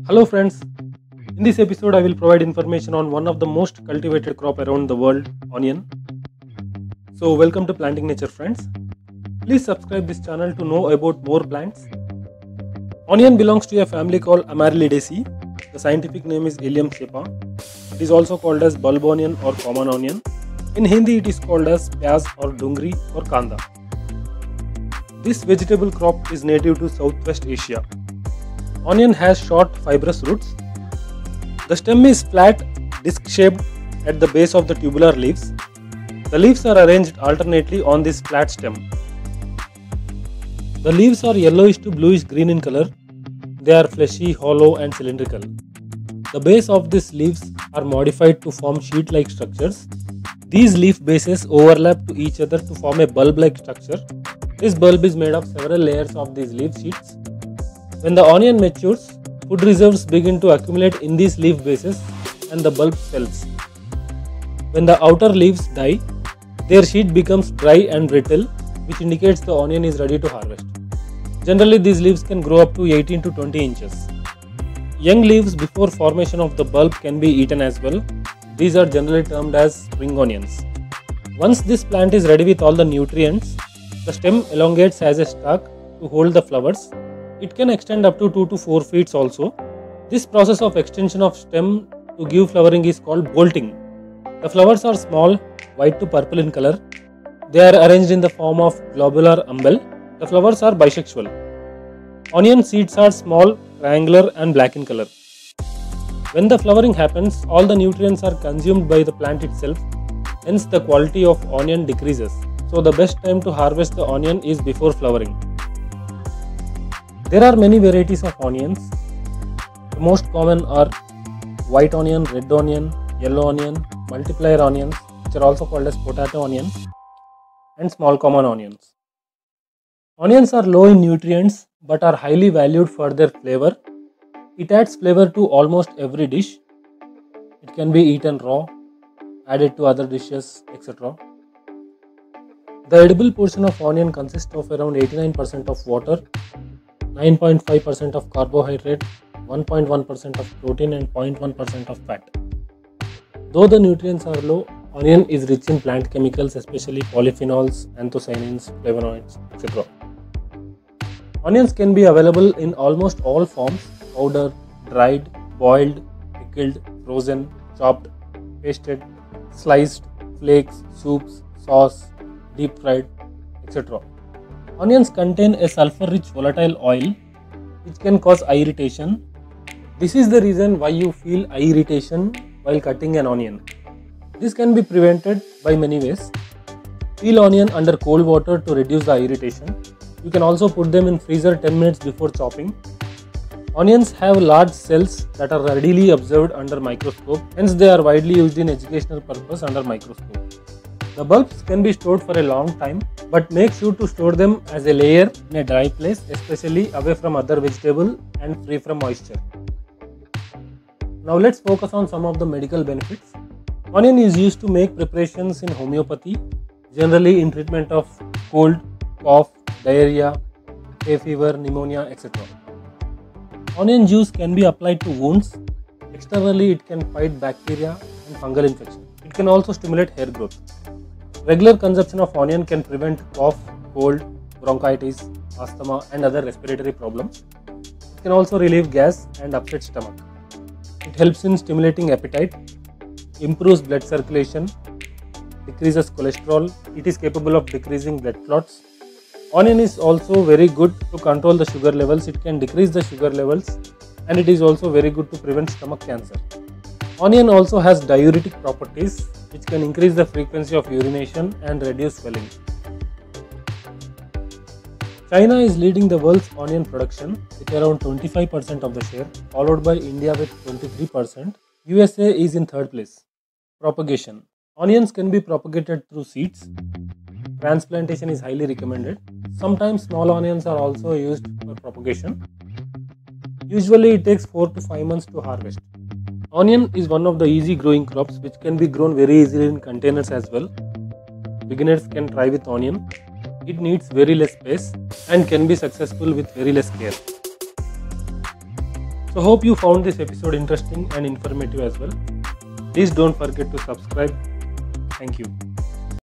Hello friends, in this episode I will provide information on one of the most cultivated crop around the world, onion. So welcome to Planting Nature friends. Please subscribe this channel to know about more plants. Onion belongs to a family called Amaryllidaceae. The scientific name is Ilium cepa. It is also called as bulb onion or common onion. In Hindi it is called as pyaz or dungri or kanda. This vegetable crop is native to Southwest Asia. Onion has short fibrous roots. The stem is flat, disc-shaped at the base of the tubular leaves. The leaves are arranged alternately on this flat stem. The leaves are yellowish to bluish green in color. They are fleshy, hollow and cylindrical. The base of these leaves are modified to form sheet-like structures. These leaf bases overlap to each other to form a bulb-like structure. This bulb is made of several layers of these leaf sheets. When the onion matures, food reserves begin to accumulate in these leaf bases and the bulb swells. When the outer leaves die, their sheet becomes dry and brittle, which indicates the onion is ready to harvest. Generally, these leaves can grow up to 18 to 20 inches. Young leaves before formation of the bulb can be eaten as well. These are generally termed as spring onions. Once this plant is ready with all the nutrients, the stem elongates as a stalk to hold the flowers. It can extend up to 2 to 4 feet also. This process of extension of stem to give flowering is called bolting. The flowers are small, white to purple in color. They are arranged in the form of globular umbel. The flowers are bisexual. Onion seeds are small, triangular and black in color. When the flowering happens, all the nutrients are consumed by the plant itself. Hence the quality of onion decreases. So the best time to harvest the onion is before flowering. There are many varieties of onions. The most common are white onion, red onion, yellow onion, multiplier onions, which are also called as potato onions, and small common onions. Onions are low in nutrients but are highly valued for their flavor. It adds flavor to almost every dish. It can be eaten raw, added to other dishes, etc. The edible portion of onion consists of around 89% of water, 9.5% of carbohydrate, 1.1% of protein and 0.1% of fat. Though the nutrients are low, onion is rich in plant chemicals, especially polyphenols, anthocyanins, flavonoids, etc. Onions can be available in almost all forms: powder, dried, boiled, pickled, frozen, chopped, pasted, sliced, flakes, soups, sauce, deep fried, etc. Onions contain a sulfur-rich volatile oil which can cause eye irritation. This is the reason why you feel eye irritation while cutting an onion. This can be prevented by many ways. Peel onion under cold water to reduce the eye irritation. You can also put them in freezer 10 minutes before chopping. Onions have large cells that are readily observed under microscope, hence they are widely used in educational purpose under microscope. The bulbs can be stored for a long time, but make sure to store them as a layer in a dry place, especially away from other vegetables and free from moisture. Now let's focus on some of the medical benefits. Onion is used to make preparations in homeopathy, generally in treatment of cold, cough, diarrhea, hay fever, pneumonia, etc. Onion juice can be applied to wounds. Externally, it can fight bacteria and fungal infection. It can also stimulate hair growth. Regular consumption of onion can prevent cough, cold, bronchitis, asthma and other respiratory problems. It can also relieve gas and upset stomach. It helps in stimulating appetite, improves blood circulation, decreases cholesterol. It is capable of decreasing blood clots. Onion is also very good to control the sugar levels. It can decrease the sugar levels and it is also very good to prevent stomach cancer. Onion also has diuretic properties which can increase the frequency of urination and reduce swelling. China is leading the world's onion production with around 25% of the share, followed by India with 23%. USA is in third place. Propagation. Onions can be propagated through seeds. Transplantation is highly recommended. Sometimes small onions are also used for propagation. Usually it takes 4 to 5 months to harvest. Onion is one of the easy growing crops which can be grown very easily in containers as well. Beginners can try with onion. It needs very less space and can be successful with very less care. So hope you found this episode interesting and informative as well. Please don't forget to subscribe. Thank you.